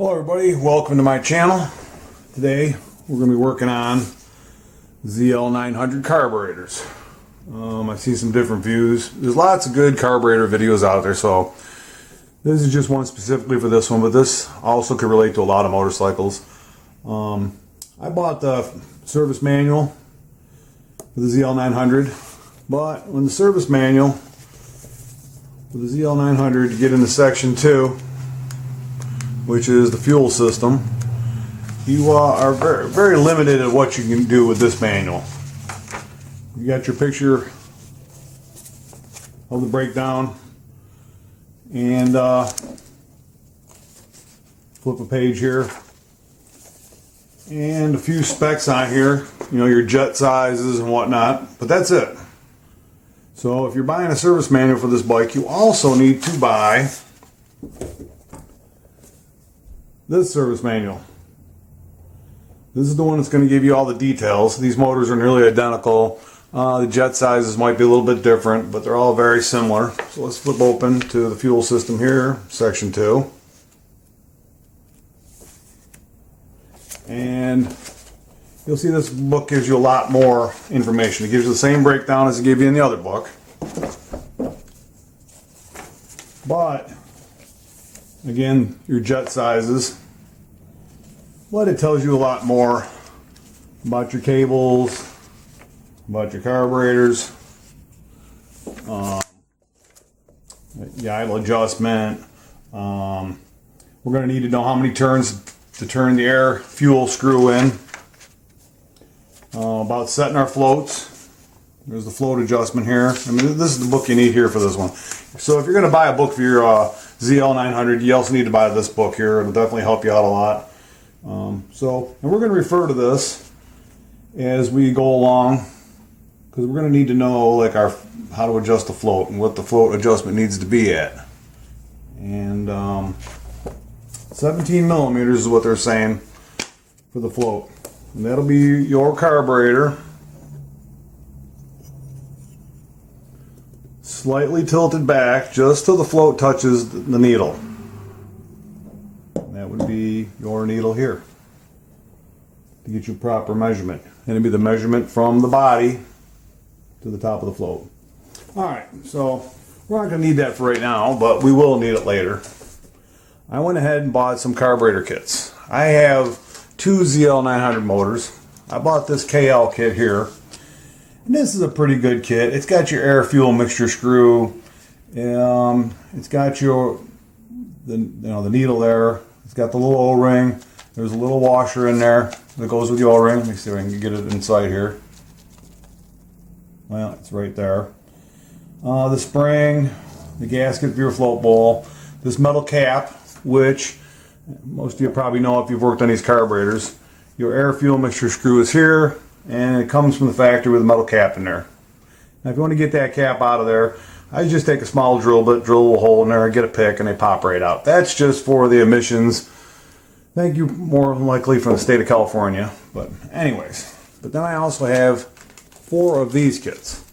Hello everybody, welcome to my channel. Today we're going to be working on ZL900 carburetors. I've seen some different views. There's lots of good carburetor videos out there, so this is just one specifically for this one, but this also could relate to a lot of motorcycles. I bought the service manual for the ZL900, but when the service manual for the ZL900, you get into section 2, which is the fuel system, you are very limited at what you can do with this manual. You got your picture of the breakdown, and flip a page here, and a few specs on here, you know, your jet sizes and whatnot, but that's it. So if you're buying a service manual for this bike, you also need to buy this service manual. This is the one that's going to give you all the details. These motors are nearly identical. The jet sizes might be a little bit different, but they're all very similar. So let's flip open to the fuel system here, section 2. And you'll see this book gives you a lot more information. It gives you the same breakdown as it gave you in the other book. But again, your jet sizes, but it tells you a lot more about your cables, about your carburetors, the idle adjustment. We're going to need to know how many turns to turn the air fuel screw in, about setting our floats. There's the float adjustment here. I mean, this is the book you need here for this one. So if you're going to buy a book for your ZL900, you also need to buy this book here. It'll definitely help you out a lot. And we're going to refer to this as we go along, because we're going to need to know like how to adjust the float and what the float adjustment needs to be at. And 17 millimeters is what they're saying for the float, and that'll be your carburetor. Slightly tilted back just till the float touches the needle. That would be your needle here to get your proper measurement. And it'd be the measurement from the body to the top of the float. Alright, so we're not going to need that for right now, but we will need it later. I went ahead and bought some carburetor kits. I have two ZL900 motors. I bought this KL kit here. And this is a pretty good kit. It's got your air fuel mixture screw. It's got the needle there. It's got the little O-ring. There's a little washer in there that goes with the O-ring. Let me see if I can get it inside here. Well, it's right there. The spring, the gasket for your float bowl, this metal cap, which most of you probably know if you've worked on these carburetors. Your air fuel mixture screw is here, and it comes from the factory with a metal cap in there. Now if you want to get that cap out of there, I just take a small drill bit, drill a hole in there, get a pick, and they pop right out. That's just for the emissions. Thank you, more than likely from the state of California. But anyways, but then I also have 4 of these kits.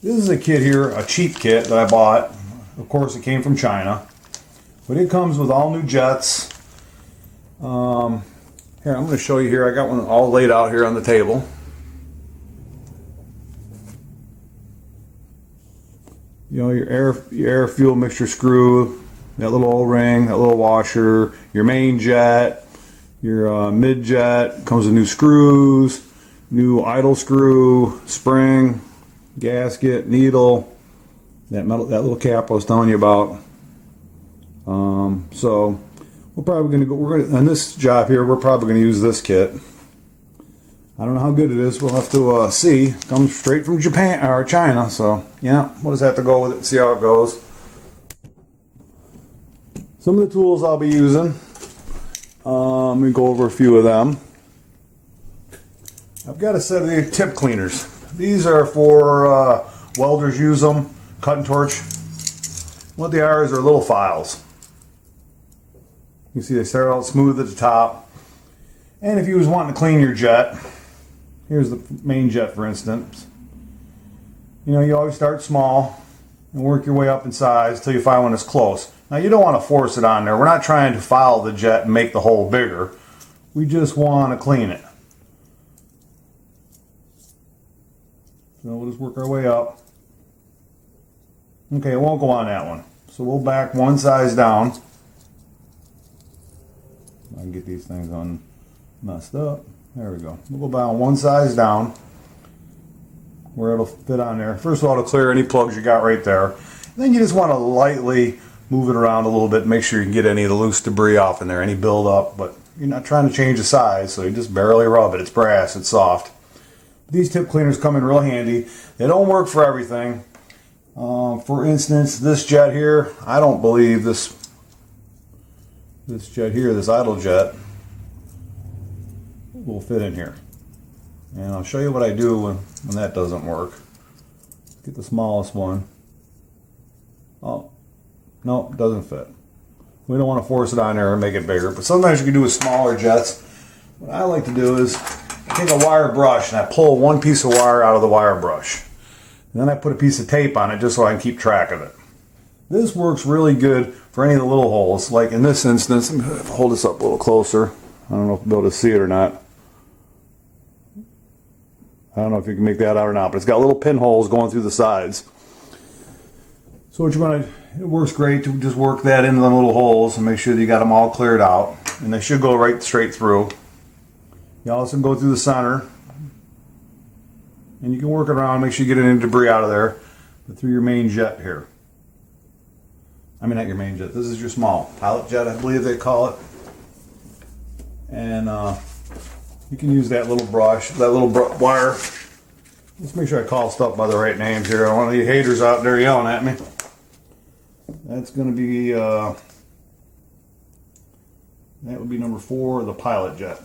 This is a kit here, a cheap kit that I bought. Of course, it came from China, but it comes with all new jets. Here, I'm going to show you here. I got one all laid out here on the table. You know, your air fuel mixture screw, that little O-ring, that little washer, your main jet, your mid jet, comes with new screws, new idle screw, spring, gasket, needle, that little cap I was telling you about. So we're probably going to go, on this job here, we're probably going to use this kit. I don't know how good it is. We'll have to see. It comes straight from Japan or China, so yeah, we'll just have to go with it and see how it goes. Some of the tools I'll be using, let me go over a few of them. I've got a set of the tip cleaners. These are for welders use them, cut and torch. What they are is they're little files. You see they start out smooth at the top. And if you was wanting to clean your jet, here's the main jet for instance. You know, you always start small. and work your way up in size until you find one that's close. Now you don't want to force it on there. We're not trying to foul the jet and make the hole bigger. We just want to clean it. So we'll just work our way up. Okay, it won't go on that one. So we'll back one size down. I can get these things messed up. There we go. We'll go down one size down where it'll fit on there. First of all, to clear any plugs you got right there. Then you just want to lightly move it around a little bit, make sure you can get any of the loose debris off in there, any buildup, but you're not trying to change the size, so you just barely rub it. It's brass, it's soft. These tip cleaners come in real handy. They don't work for everything. For instance, this jet here, I don't believe this jet here, this idle jet, will fit in here. And I'll show you what I do when that doesn't work. Get the smallest one. Oh, no, it doesn't fit. We don't want to force it on there and make it bigger, but sometimes you can do with smaller jets. What I like to do is take a wire brush and I pull one piece of wire out of the wire brush. And then I put a piece of tape on it just so I can keep track of it. This works really good for any of the little holes. Like in this instance, let me hold this up a little closer. I don't know if you'll be able to see it or not. I don't know if you can make that out or not, but it's got little pinholes going through the sides. So what you want to, it works great to just work that into the little holes and make sure that you got them all cleared out. And they should go right straight through. You also go through the center. And you can work it around, make sure you get any debris out of there. But through your main jet here. I mean, not your main jet. This is your small pilot jet, I believe they call it. And you can use that little brush, that little wire. Let's make sure I call stuff by the right names here. I don't want any haters out there yelling at me. That's going to be, that would be number 4, the pilot jet.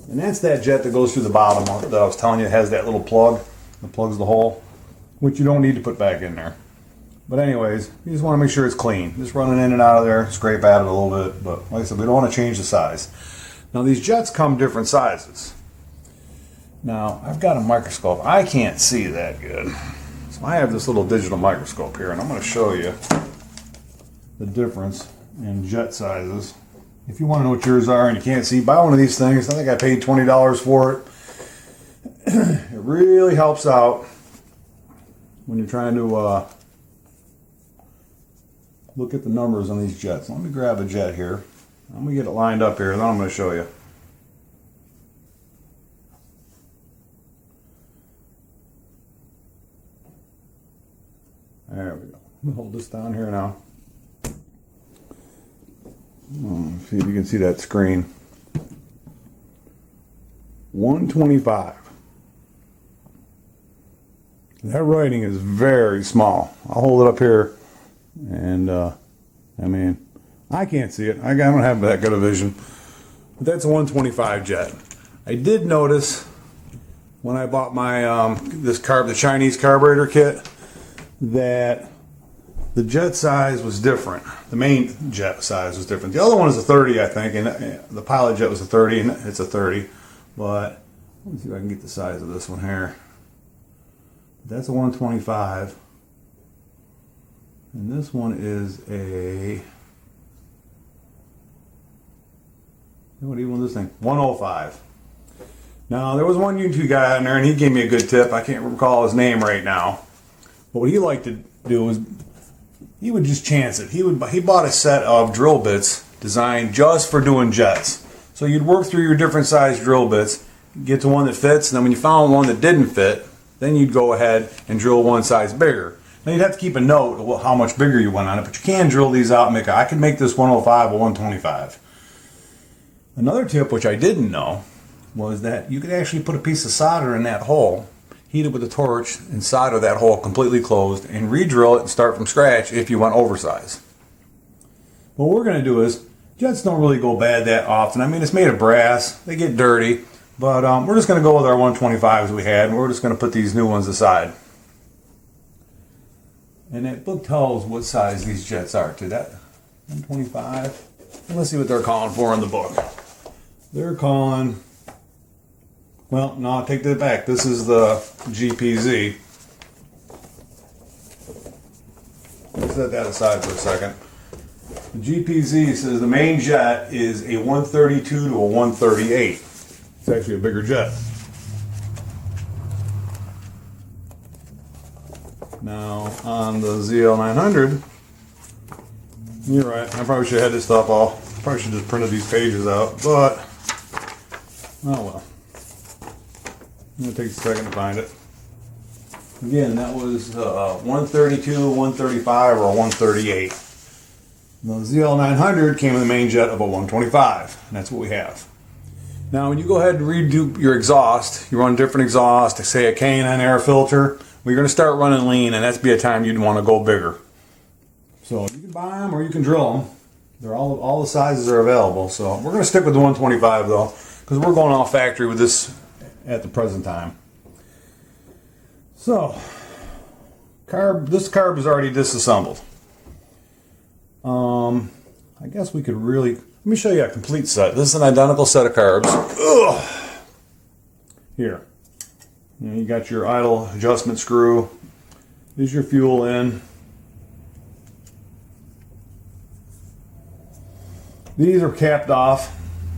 And that's that jet that goes through the bottom that I was telling you has that little plug that plugs the hole, which you don't need to put back in there. But anyways, you just want to make sure it's clean. Just running in and out of there, scrape at it a little bit. But like I said, we don't want to change the size. Now these jets come different sizes. Now I've got a microscope. I can't see that good. So I have this little digital microscope here, and I'm going to show you the difference in jet sizes. If you want to know what yours are and you can't see, buy one of these things. I think I paid $20 for it. It really helps out when you're trying to look at the numbers on these jets. Let me grab a jet here. I'm going to get it lined up here, and then I'm going to show you. There we go. Let me hold this down here now. See if you can see that screen. 125. That writing is very small. I'll hold it up here, and I mean, I can't see it. I don't have that good a vision. But that's a 125 jet. I did notice when I bought my the Chinese carburetor kit that the jet size was different. The main jet size was different. The other one is a 30, I think, and the pilot jet was a 30, and it's a 30. But let me see if I can get the size of this one here. That's a 125, and this one is a, what even was this thing? 105. Now there was one YouTube guy on there, and he gave me a good tip. I can't recall his name right now, but what he liked to do was he would just chance it. He bought a set of drill bits designed just for doing jets. So you'd work through your different size drill bits, get to one that fits, and then when you found one that didn't fit, then you'd go ahead and drill one size bigger. Now you'd have to keep a note of how much bigger you went on it, but you can drill these out and make I can make this 105 or 125. Another tip, which I didn't know, was that you could actually put a piece of solder in that hole, heat it with a torch, and solder that hole completely closed, and re-drill it and start from scratch if you want oversize. What we're going to do is, jets don't really go bad that often. I mean, it's made of brass, they get dirty, but we're just going to go with our 125s we had, and we're just going to put these new ones aside. And that book tells what size these jets are to that 125. And let's see what they're calling for in the book. They're calling, well, no, take that back. This is the GPZ. set that aside for a second. The GPZ says the main jet is a 132 to a 138. It's actually a bigger jet. Now on the ZL900, you're right, I probably should have had this stuff all. Probably should just printed these pages out, but oh well. I'm going to take a second to find it. Again, that was 132, 135, or 138. The ZL900 came with a main jet of a 125, and that's what we have. Now, when you go ahead and redo your exhaust, you run different exhaust, say a K&N air filter, well, you're going to start running lean, and that's be a time you'd want to go bigger. So you can buy them or you can drill them. They're all the sizes are available. So we're going to stick with the 125 though, because we're going off factory with this at the present time. So this carb is already disassembled. I guess we could really, let me show you a complete set. This is an identical set of carbs. Ugh. Here, you got your idle adjustment screw. There's your fuel in. These are capped off.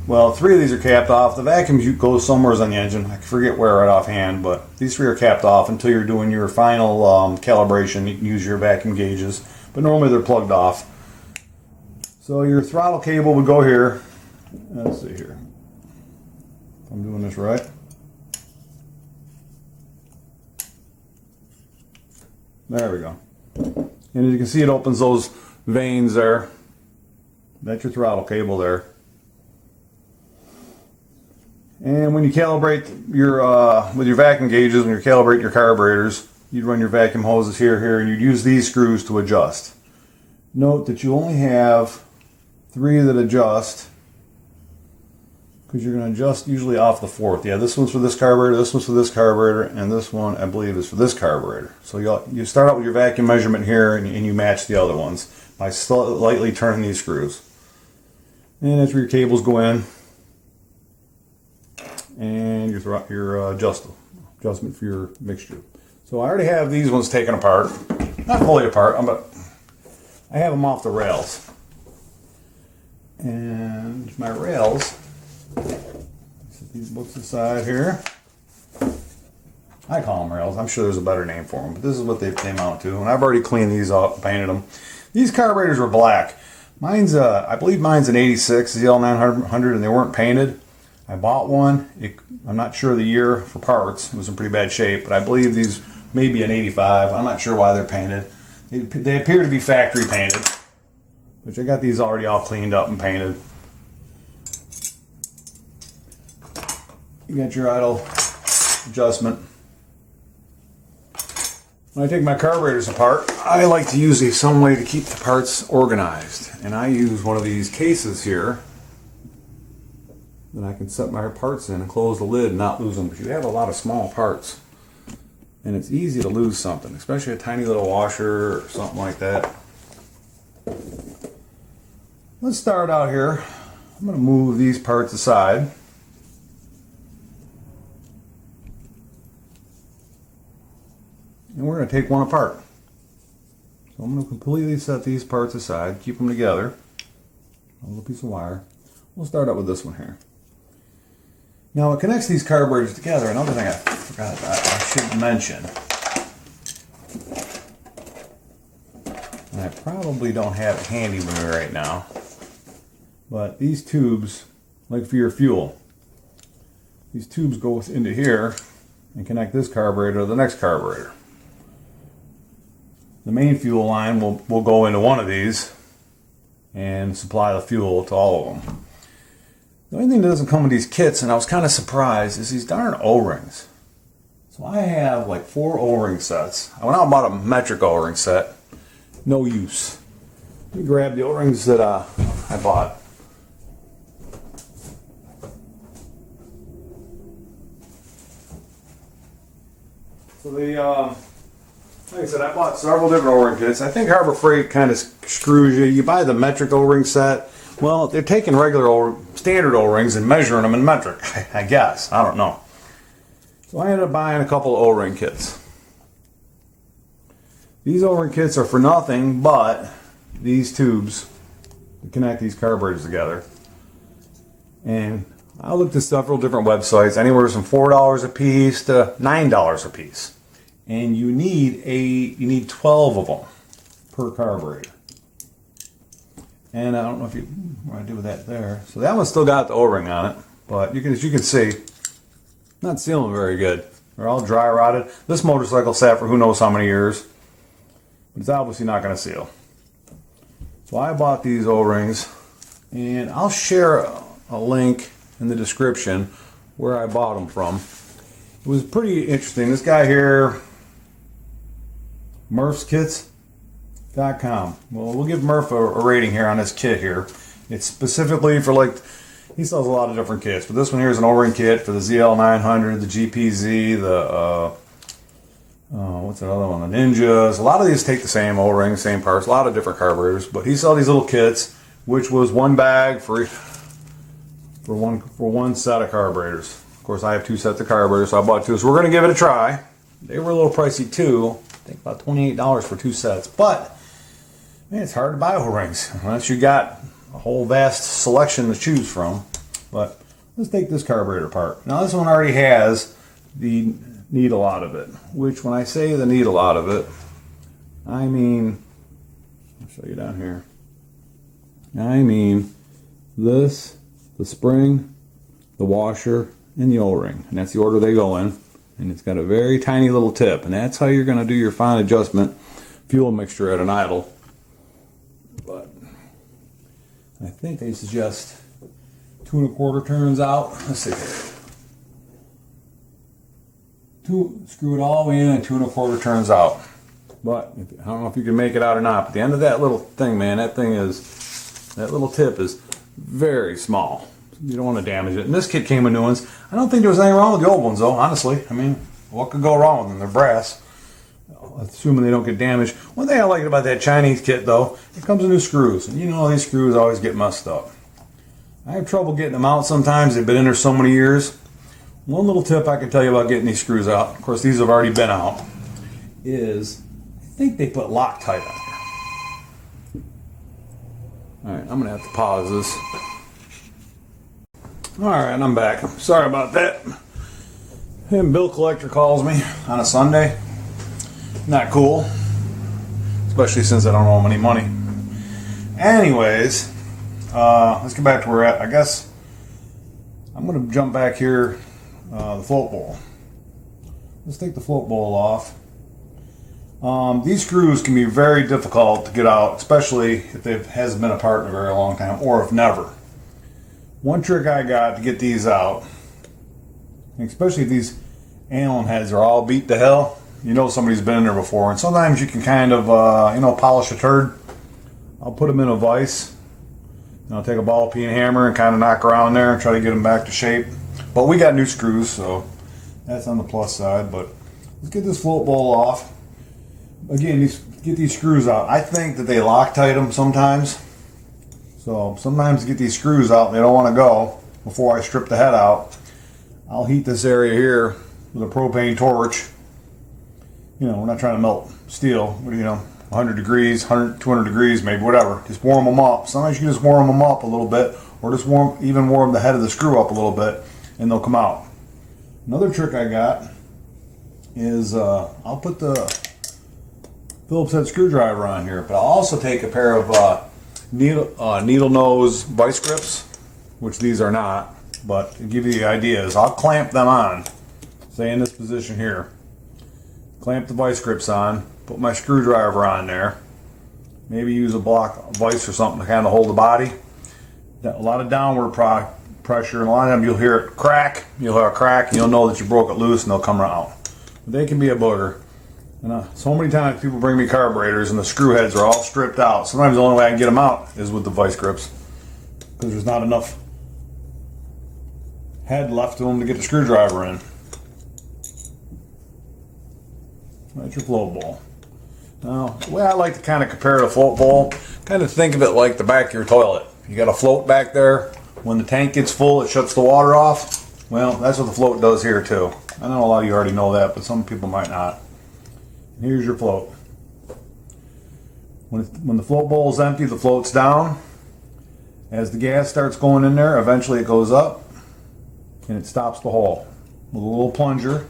Well, 3 of these are capped off. The vacuum goes somewhere on the engine. I forget where right offhand, but these 3 are capped off until you're doing your final calibration. You can use your vacuum gauges, but normally they're plugged off. So your throttle cable would go here. Let's see here. If I'm doing this right. There we go. And as you can see, it opens those vanes there. That's your throttle cable there. And when you calibrate your with your vacuum gauges, when you calibrate your carburetors, you'd run your vacuum hoses here, and you'd use these screws to adjust. Note that you only have 3 that adjust, because you're going to adjust usually off the 4th. Yeah, this one's for this carburetor, this one's for this carburetor, and this one I believe is for this carburetor. So you start out with your vacuum measurement here, and you match the other ones by lightly turning these screws. And that's where your cables go in, and your adjustment for your mixture. So I already have these ones taken apart, not fully apart, but I have them off the rails. And my rails, set these books aside here. I call them rails. I'm sure there's a better name for them, but this is what they amount to. And I've already cleaned these up, painted them. These carburetors were black. Mine's I believe mine's an 86 ZL900, and they weren't painted. I bought one. I'm not sure the year for parts. It was in pretty bad shape, but I believe these may be an 85. I'm not sure why they're painted. They appear to be factory painted, which I got these already all cleaned up and painted. You got your idle adjustment. When I take my carburetors apart, I like to use some way to keep the parts organized. And I use one of these cases here that I can set my parts in and close the lid and not lose them. Because you have a lot of small parts, and it's easy to lose something, especially a tiny little washer or something like that. Let's start out here. I'm going to move these parts aside. And we're going to take one apart. So I'm going to completely set these parts aside, keep them together. A little piece of wire. We'll start out with this one here. Now it connects these carburetors together. Another thing I forgot I should mention. And I probably don't have it handy with me right now. But these tubes, like for your fuel, these tubes go into here and connect this carburetor to the next carburetor. The main fuel line will go into one of these and supply the fuel to all of them. The only thing that doesn't come with these kits, and I was kind of surprised, is these darn O-rings. So I have like 4 O-ring sets. I went out and bought a metric O-ring set. No use. Let me grab the O-rings that I bought. So like I said, I bought several different O-ring kits. I think Harbor Freight kind of screws you. You buy the metric O-ring set. Well, they're taking regular standard O-rings and measuring them in metric, I guess. I don't know. So I ended up buying a couple of O-ring kits. These O-ring kits are for nothing but these tubes to connect these carburetors together. And I looked at several different websites, anywhere from $4 a piece to $9 a piece. And you need 12 of them per carburetor. And I don't know if you what I do with that there. So that one's still got the O-ring on it, but as you can see, not sealing very good. They're all dry rotted. This motorcycle sat for who knows how many years, but it's obviously not going to seal. So I bought these O-rings, and I'll share a link in the description where I bought them from. It was pretty interesting. This guy here, MurphsKits.com. Well, we'll give Murph a rating here on this kit here. It's specifically for, like, he sells a lot of different kits, but this one here is an O-ring kit for the ZL900, the GPZ, the what's that other one? The Ninjas. A lot of these take the same O-rings, same parts, a lot of different carburetors. But he sells these little kits, which was one bag for one set of carburetors. Of course, I have two sets of carburetors, so I bought two. So we're going to give it a try. They were a little pricey too. I think about $28 for two sets. But man, it's hard to buy O-rings unless you got a whole vast selection to choose from. But let's take this carburetor apart. Now this one already has the needle out of it, which when I say the needle out of it, I mean, I'll show you down here. I mean this, the spring, the washer, and the O-ring. And that's the order they go in. And it's got a very tiny little tip. And that's how you're going to do your fine adjustment fuel mixture at an idle. But I think they suggest 2 1/4 turns out. Let's see. Screw it all the way in and 2 1/4 turns out. But I don't know if you can make it out or not. But the end of that little thing, man, that little tip is very small. You don't want to damage it. And this kit came with new ones. I don't think there was anything wrong with the old ones, though, honestly. I mean, what could go wrong with them? They're brass. Assuming they don't get damaged. One thing I like about that Chinese kit, though, it comes with new screws. And you know these screws always get messed up. I have trouble getting them out sometimes. They've been in there so many years. One little tip I can tell you about getting these screws out, of course these have already been out, is I think they put Loctite on here. Alright, I'm going to have to pause this. Alright, I'm back. Sorry about that. And bill collector calls me on a Sunday. Not cool. Especially since I don't owe him any money. Anyways, let's get back to where we're at. I guess I'm going to jump back here, the float bowl. Let's take the float bowl off. These screws can be very difficult to get out, especially if it hasn't been apart in a very long time, or if never. One trick I got to get these out, especially if these Allen heads are all beat to hell, you know somebody's been in there before. And sometimes you can kind of, polish a turd. I'll put them in a vise. And I'll take a ball peen hammer and kind of knock around there and try to get them back to shape. But we got new screws, so that's on the plus side. But let's get this float bowl off. Again, get these screws out. I think that they Loctite them sometimes. So sometimes to get these screws out, they don't want to go before I strip the head out. I'll heat this area here with a propane torch. You know, we're not trying to melt steel. 100 degrees, 200 degrees, maybe, whatever. Just warm them up. Sometimes you can just warm them up a little bit, or just warm the head of the screw up a little bit, and they'll come out. Another trick I got is I'll put the Phillips head screwdriver on here, but I'll also take a pair of needle nose vice grips, which these are not, but to give you the idea is I'll clamp them on, say in this position here. Clamp the vice grips on, put my screwdriver on there, maybe use a block vise or something to kind of hold the body. A lot of downward pressure, and a lot of them you'll hear it crack. You'll hear a crack, and you'll know that you broke it loose, and they'll come out. But they can be a booger. And so many times people bring me carburetors, and the screw heads are all stripped out. Sometimes the only way I can get them out is with the vice grips, because there's not enough head left to them to get the screwdriver in. That's your float bowl. Now, the way I like to kind of compare the float bowl, kind of think of it like the back of your toilet. You got a float back there. When the tank gets full, it shuts the water off. Well, that's what the float does here too. I know a lot of you already know that, but some people might not. Here's your float. When the float bowl is empty, the float's down. As the gas starts going in there, eventually it goes up and it stops the hole. With a little plunger,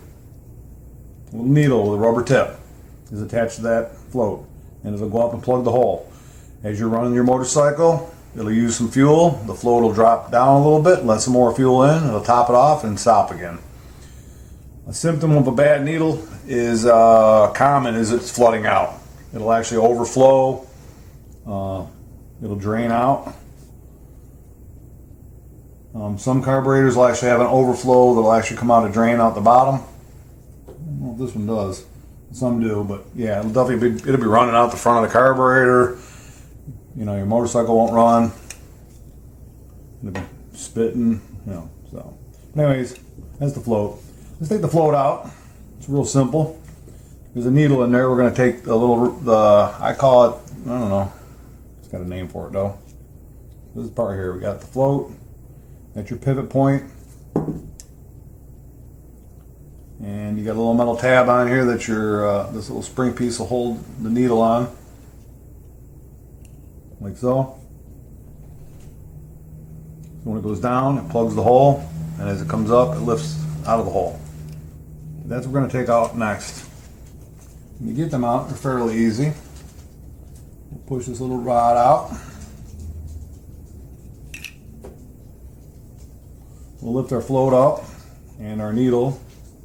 a little needle with a rubber tip is attached to that float, and it'll go up and plug the hole. As you're running your motorcycle, it'll use some fuel, the float will drop down a little bit, let some more fuel in, it'll top it off and stop again. A symptom of a bad needle is common is it's flooding out. It'll actually overflow, it'll drain out. Some carburetors will actually have an overflow that'll actually come out and drain out the bottom. I don't know if this one does. Some do, but yeah, it'll definitely be running out the front of the carburetor. You know, your motorcycle won't run. It'll be spitting, you know. So, but anyways, that's the float. Let's take the float out. It's real simple. There's a needle in there. We're going to take a little, I call it, I don't know. It's got a name for it though. This part here, we got the float. At your pivot point, and you got a little metal tab on here that your this little spring piece will hold the needle on, like so. So when it goes down, it plugs the hole, and as it comes up, it lifts out of the hole. That's what we're going to take out next. When you get them out, they're fairly easy. We'll push this little rod out. We'll lift our float up, and our needle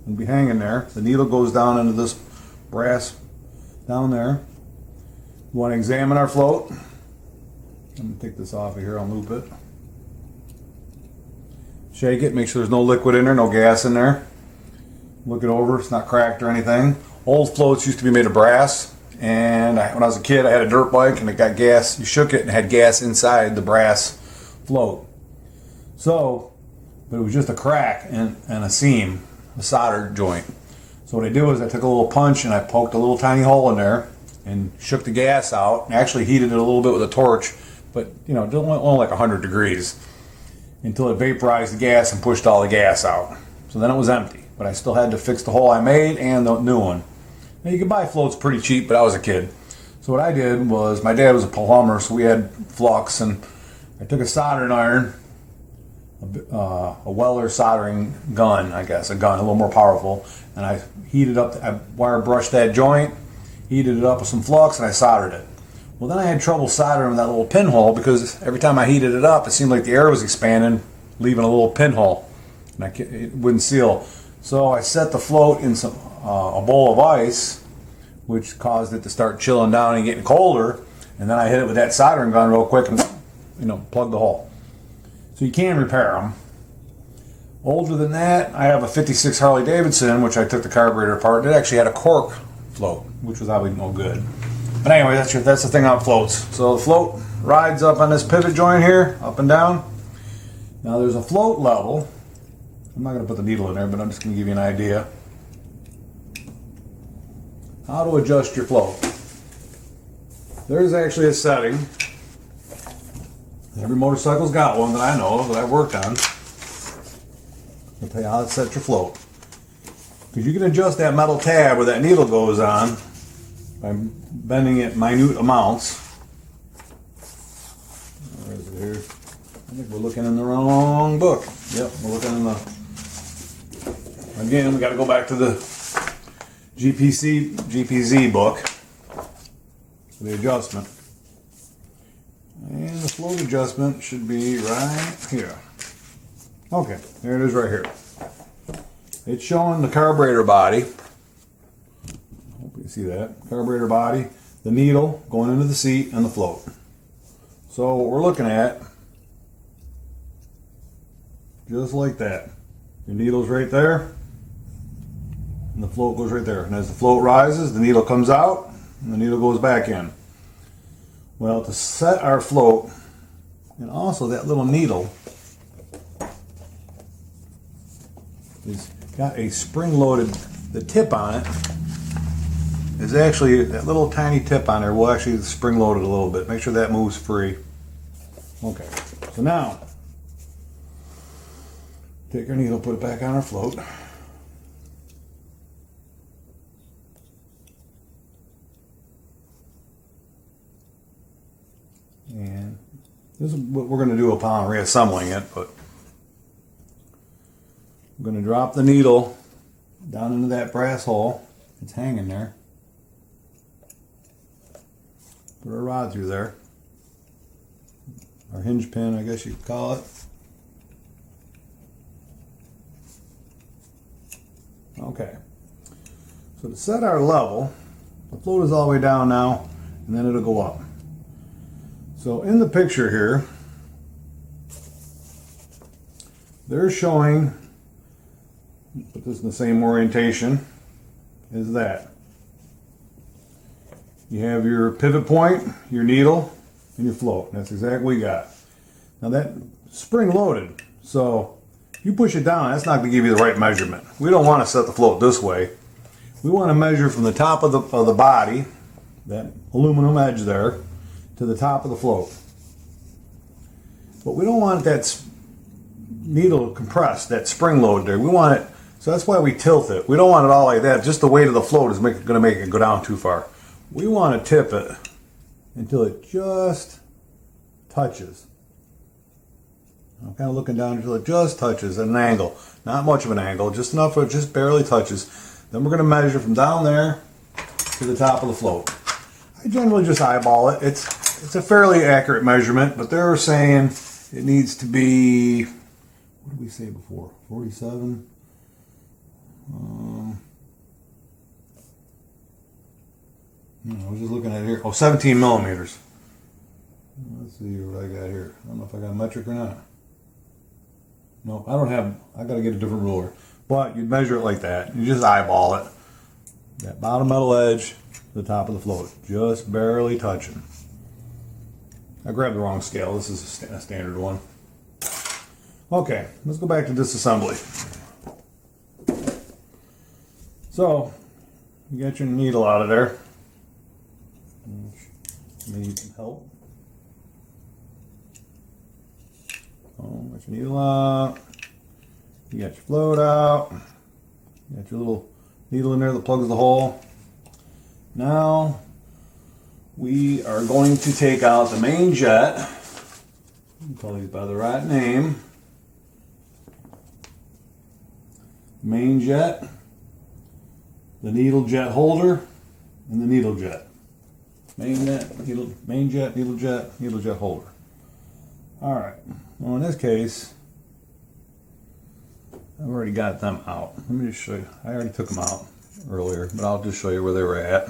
will be hanging there. The needle goes down into this brass down there. We want to examine our float. I'm going to take this off of here, I'll loop it. Shake it, make sure there's no liquid in there, no gas in there. Look it over, it's not cracked or anything. Old floats used to be made of brass, and when I was a kid I had a dirt bike and it got gas. You shook it and it had gas inside the brass float. But it was just a crack and a seam, a solder joint. So what I did was I took a little punch and I poked a little tiny hole in there and shook the gas out and actually heated it a little bit with a torch, but you know, only like 100 degrees until it vaporized the gas and pushed all the gas out. So then it was empty, but I still had to fix the hole I made and the new one. Now you can buy floats pretty cheap, but I was a kid. So what I did was, my dad was a plumber, so we had flux, and I took a soldering iron, a Weller soldering gun, I guess, a little more powerful, and I heated up, I wire brushed that joint, heated it up with some flux, and I soldered it. Well, then I had trouble soldering that little pinhole because every time I heated it up, it seemed like the air was expanding, leaving a little pinhole, and it wouldn't seal. So I set the float in a bowl of ice, which caused it to start chilling down and getting colder, and then I hit it with that soldering gun real quick and, you know, plug the hole. So you can repair them. Older than that, I have a 56 Harley Davidson, which I took the carburetor apart. It actually had a cork float, which was obviously no good. But anyway, that's the thing on floats. So the float rides up on this pivot joint here, up and down. Now there's a float level. I'm not going to put the needle in there, but I'm just going to give you an idea. How to adjust your float. There's actually a setting. Every motorcycle's got one that I know of, that I've worked on. I'll tell you how to set your float. Because you can adjust that metal tab where that needle goes on by bending it minute amounts. Where is it here? I think we're looking in the wrong book. Yep, we're looking in the... Again, we got to go back to the GPZ book for the adjustment. And the float adjustment should be right here. Okay, there it is right here. It's showing the carburetor body. I hope you see that. Carburetor body, the needle going into the seat, and the float. So what we're looking at, just like that. Your needle's right there, and the float goes right there. And as the float rises, the needle comes out, and the needle goes back in. Well, to set our float, and also that little needle is got a spring-loaded, the tip on it is actually, that little tiny tip on there will actually spring-load it a little bit. Make sure that moves free. Okay, so now, take our needle, put it back on our float. This is what we're going to do upon reassembling it, but I'm going to drop the needle down into that brass hole. It's hanging there. Put our rod through there. Our hinge pin, I guess you could call it. Okay. So to set our level, the float is all the way down now, and then it'll go up. So in the picture here, they're showing, put this in the same orientation as that. You have your pivot point, your needle, and your float. That's exactly what we got. Now that spring loaded, so if you push it down, that's not going to give you the right measurement. We don't want to set the float this way. We want to measure from the top of the body, that aluminum edge there, to the top of the float. But we don't want that needle compressed, that spring load there. We want it, so that's why we tilt it. We don't want it all like that. Just the weight of the float is going to make it go down too far. We want to tip it until it just touches. I'm kind of looking down until it just touches at an angle. Not much of an angle, just enough where it just barely touches. Then we're going to measure from down there to the top of the float. I generally just eyeball it. It's a fairly accurate measurement, but they're saying it needs to be, what did we say before? 47? I was just looking at it here. Oh, 17 millimeters. Let's see what I got here. I don't know if I got metric or not. No, I don't have, I got to get a different ruler. But you'd measure it like that. You just eyeball it. That bottom metal edge to the top of the float. Just barely touching. I grabbed the wrong scale. This is a standard one. Okay, let's go back to disassembly. So, you got your needle out of there. Maybe you can help. Oh, got your needle out. You got your float out. You got your little needle in there that plugs the hole. Now, we are going to take out the main jet. Call these by the right name. Main jet, the needle jet holder, and the needle jet. Main jet, needle jet holder. All right. Well, in this case, I've already got them out. Let me just show you. I already took them out earlier, but I'll just show you where they were at.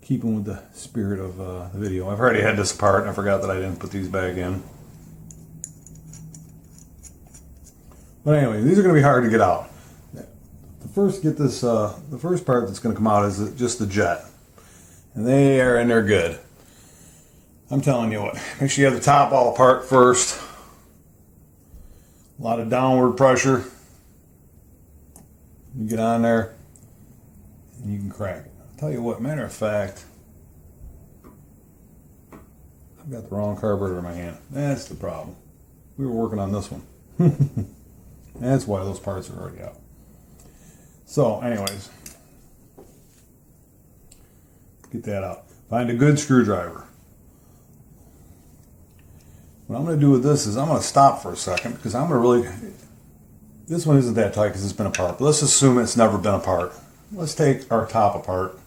Keeping with the spirit of the video. I've already had this apart, and I forgot that I didn't put these back in. But anyway, these are going to be hard to get out. The first part that's going to come out is just the jet. And they are in there good. I'm telling you what, make sure you have the top all apart first. A lot of downward pressure. You get on there and you can crack it. I'll tell you what, matter of fact, I've got the wrong carburetor in my hand. That's the problem. We were working on this one. That's why those parts are already out. So, anyways, get that out. Find a good screwdriver. What I'm going to do with this is I'm going to stop for a second because I'm going to really, this one isn't that tight because it's been apart, but let's assume it's never been apart. Let's take our top apart.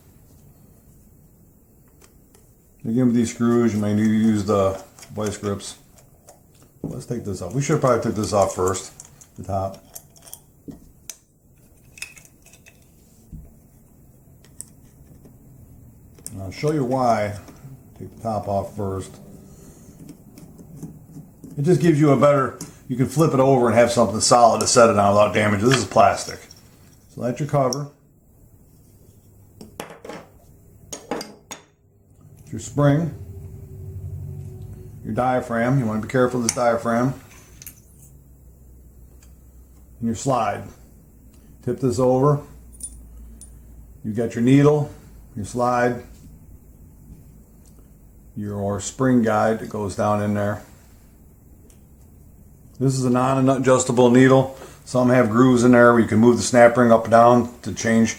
Again, with these screws, you may need to use the vice grips. Let's take this off. We should probably take this off first, the top. And I'll show you why. Take the top off first. It just gives you a better, you can flip it over and have something solid to set it on without damage. This is plastic. So that's your cover. It's your spring. Your diaphragm. You want to be careful of this diaphragm. And your slide. Tip this over. You've got your needle, your slide, your spring guide that goes down in there. This is a non-adjustable needle. Some have grooves in there where you can move the snap ring up and down to change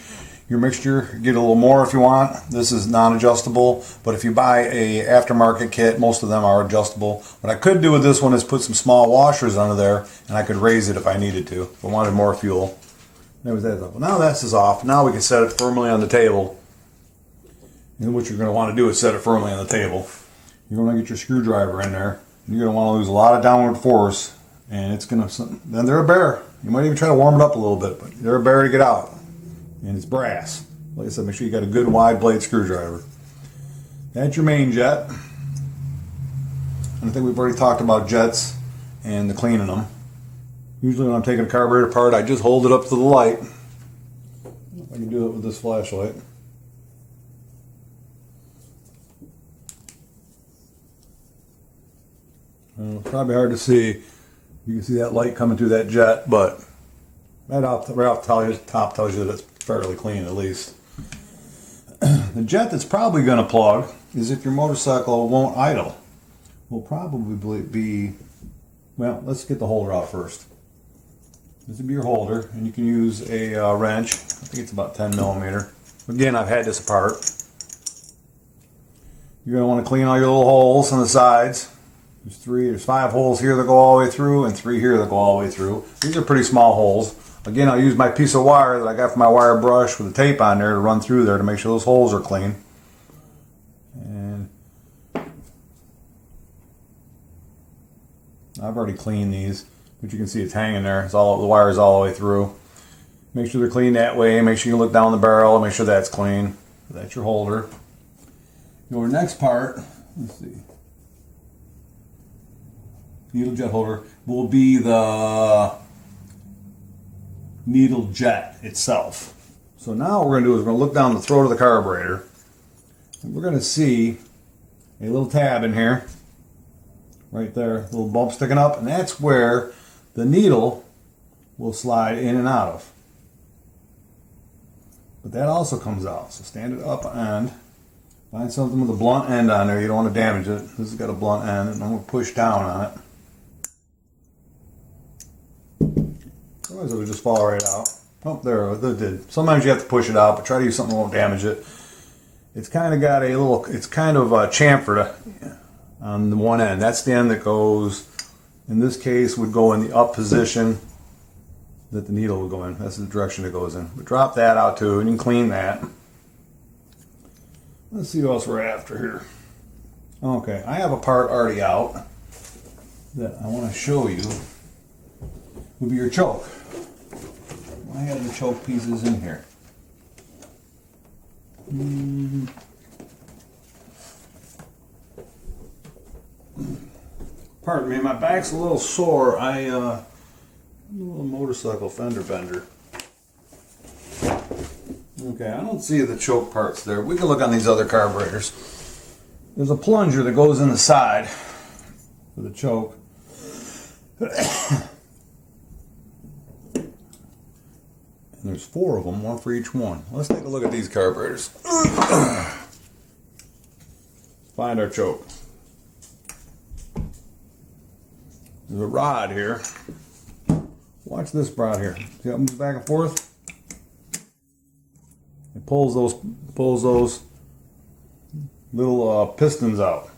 your mixture. Get a little more if you want. This is non-adjustable, but if you buy a aftermarket kit, most of them are adjustable. What I could do with this one is put some small washers under there, and I could raise it if I needed to, if I wanted more fuel. There was that. Well, now this is off. Now we can set it firmly on the table. And what you're going to want to do is set it firmly on the table. You're going to get your screwdriver in there. You're going to want to lose a lot of downward force, and it's going to. Then they're a bear. You might even try to warm it up a little bit, but they're a bear to get out. And it's brass. Like I said, make sure you got a good wide blade screwdriver. That's your main jet. And I think we've already talked about jets and the cleaning them. Usually when I'm taking a carburetor apart, I just hold it up to the light. I can do it with this flashlight. It's probably hard to see. You can see that light coming through that jet, but right off the top tells you that it's fairly clean at least. The jet that's probably going to plug is if your motorcycle won't idle. Will probably be, well, let's get the holder out first. This would be your holder, and you can use a wrench. I think it's about 10 millimeter. Again, I've had this apart. You're going to want to clean all your little holes on the sides. There's 5 holes here that go all the way through, and 3 here that go all the way through. These are pretty small holes. Again, I'll use my piece of wire that I got from my wire brush with the tape on there to run through there to make sure those holes are clean. And I've already cleaned these, but you can see it's hanging there. It's all the wire's all the way through. Make sure they're clean that way. Make sure you look down the barrel and make sure that's clean. That's your holder. Your next part, let's see. Needle jet holder will be the needle jet itself. So now what we're going to do is we're going to look down the throat of the carburetor, and we're going to see a little tab in here, right there, a little bump sticking up, and that's where the needle will slide in and out of. But that also comes out, so stand it up and find something with a blunt end on there. You don't want to damage it. This has got a blunt end, and I'm going to push down on it. Otherwise it'll just fall right out. Oh, there it did. Sometimes you have to push it out, but try to use something that won't damage it. It's kind of got a little, it's kind of chamfered on the one end. That's the end that goes, in this case, would go in the up position that the needle would go in. That's the direction it goes in. But drop that out too, and you can clean that. Let's see what else we're after here. Okay, I have a part already out that I want to show you. Would be your choke. I have the choke pieces in here. Pardon me, my back's a little sore. I'm a little motorcycle fender bender. Okay, I don't see the choke parts there. We can look on these other carburetors. There's a plunger that goes in the side for the choke. And there's 4 of them, 1 for each one. Let's take a look at these carburetors. Find our choke. There's a rod here. Watch this rod here. See how it moves back and forth? It pulls those little pistons out.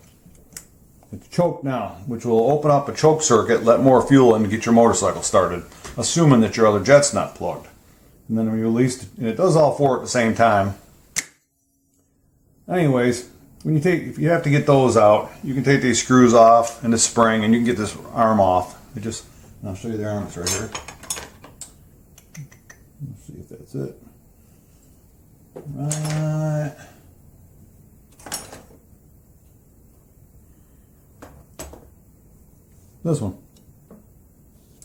It's choked now, which will open up a choke circuit, let more fuel in to get your motorcycle started, assuming that your other jet's not plugged. And then when you release, and it does all 4 at the same time. Anyways, if you have to get those out, you can take these screws off and the spring, and you can get this arm off. I'll show you the arm. It's right here. Let's see if that's it. Right. This one.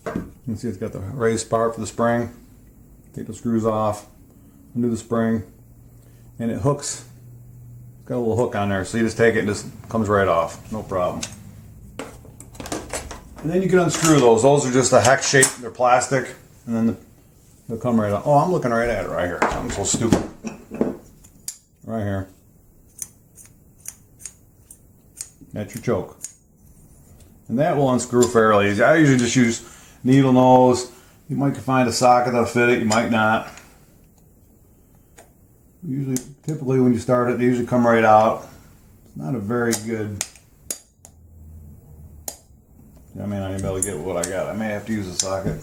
You can see it's got the raised part for the spring. Take the screws off, undo the spring, and it hooks. It's got a little hook on there, so you just take it and it just comes right off. No problem. And then you can unscrew those. Those are just a hex shape. They're plastic, and then they'll come right off. Oh, I'm looking right at it right here. I'm so stupid. Right here. That's your choke. And that will unscrew fairly easy. I usually just use needle nose. You might find a socket that'll fit it, you might not. Usually, typically when you start it, they usually come right out. It's not a very good. I may not even be able to get what I got. I may have to use a socket.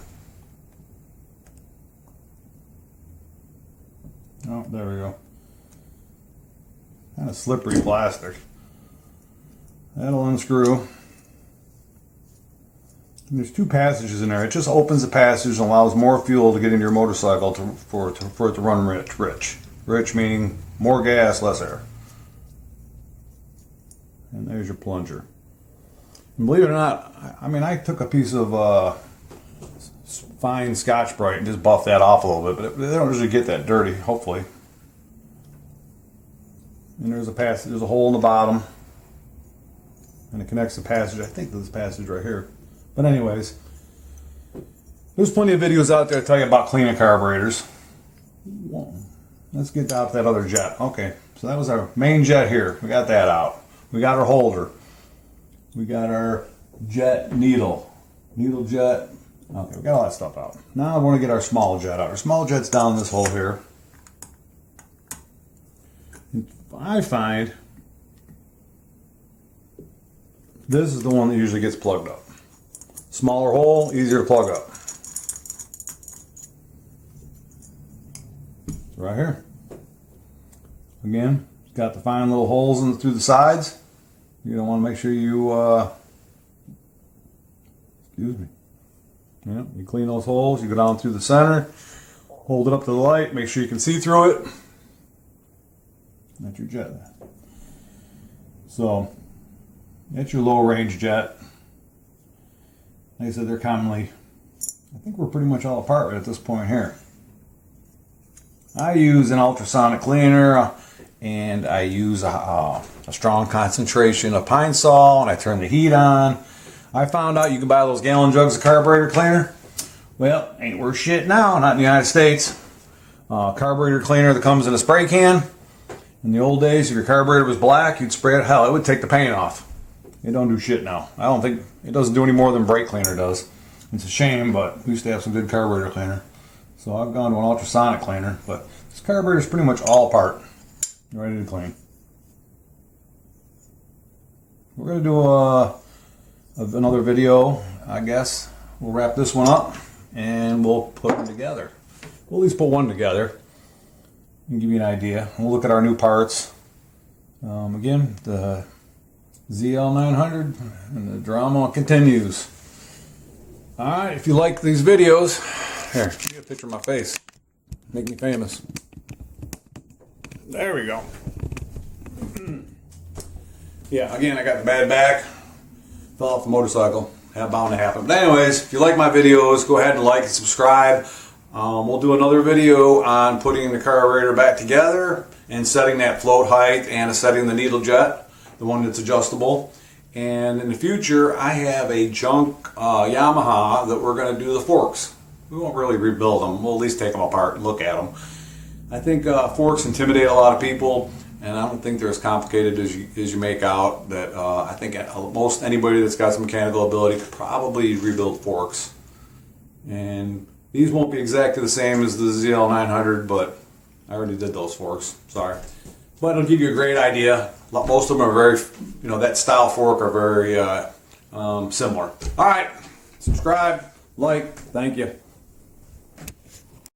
Oh, there we go. Kind of slippery plastic. That'll unscrew. And there's 2 passages in there. It just opens the passage and allows more fuel to get into your motorcycle for it to run rich. Rich meaning more gas, less air. And there's your plunger. And believe it or not, I mean, I took a piece of fine Scotch-Brite and just buffed that off a little bit, but they don't usually get that dirty, hopefully. And there's a hole in the bottom, and it connects the passage, I think, to this passage right here. But anyways, there's plenty of videos out there that tell you about cleaning carburetors. Let's get out that other jet. Okay, so that was our main jet here. We got that out. We got our holder. We got our jet needle jet. Okay, we got all that stuff out. Now I want to get our small jet out. Our small jet's down this hole here. I find this is the one that usually gets plugged up. Smaller hole, easier to plug up. It's right here. Again, it's got the fine little holes through the sides. You're going to want to make sure you, excuse me. Yeah, you clean those holes, you go down through the center, hold it up to the light, make sure you can see through it. That's your jet. So, that's your low range jet. Like I said, they're commonly, I think we're pretty much all apart right at this point here. I use an ultrasonic cleaner, and I use a strong concentration of Pine Sol, and I turn the heat on. I found out you can buy those gallon jugs of carburetor cleaner. Well, ain't worth shit now, not in the United States. Carburetor cleaner that comes in a spray can. In the old days, if your carburetor was black, you'd spray it. Hell, it would take the paint off. It don't do shit now. I don't think, it doesn't do any more than brake cleaner does. It's a shame, but we used to have some good carburetor cleaner. So I've gone to an ultrasonic cleaner, but this carburetor is pretty much all apart. Ready to clean. We're going to do another video, I guess. We'll wrap this one up and we'll put them together. We'll at least put one together and give you an idea. We'll look at our new parts. Again, the ZL900 and the drama continues. Alright, if you like these videos, here, get a picture of my face. Make me famous. There we go. Yeah, again, I got the bad back. Fell off the motorcycle. That bound to happen. But anyways, if you like my videos, go ahead and like and subscribe. We'll do another video on putting the carburetor back together and setting that float height and setting the needle jet, the one that's adjustable. And in the future, I have a junk Yamaha that we're going to do the forks. We won't really rebuild them. We'll at least take them apart and look at them. I think forks intimidate a lot of people, and I don't think they're as complicated as you make out. That I think most anybody that's got some mechanical ability could probably rebuild forks. And these won't be exactly the same as the ZL900, but I already did those forks. Sorry. But it'll give you a great idea. Most of them are very, that style fork are very similar. All right. Subscribe, like, thank you.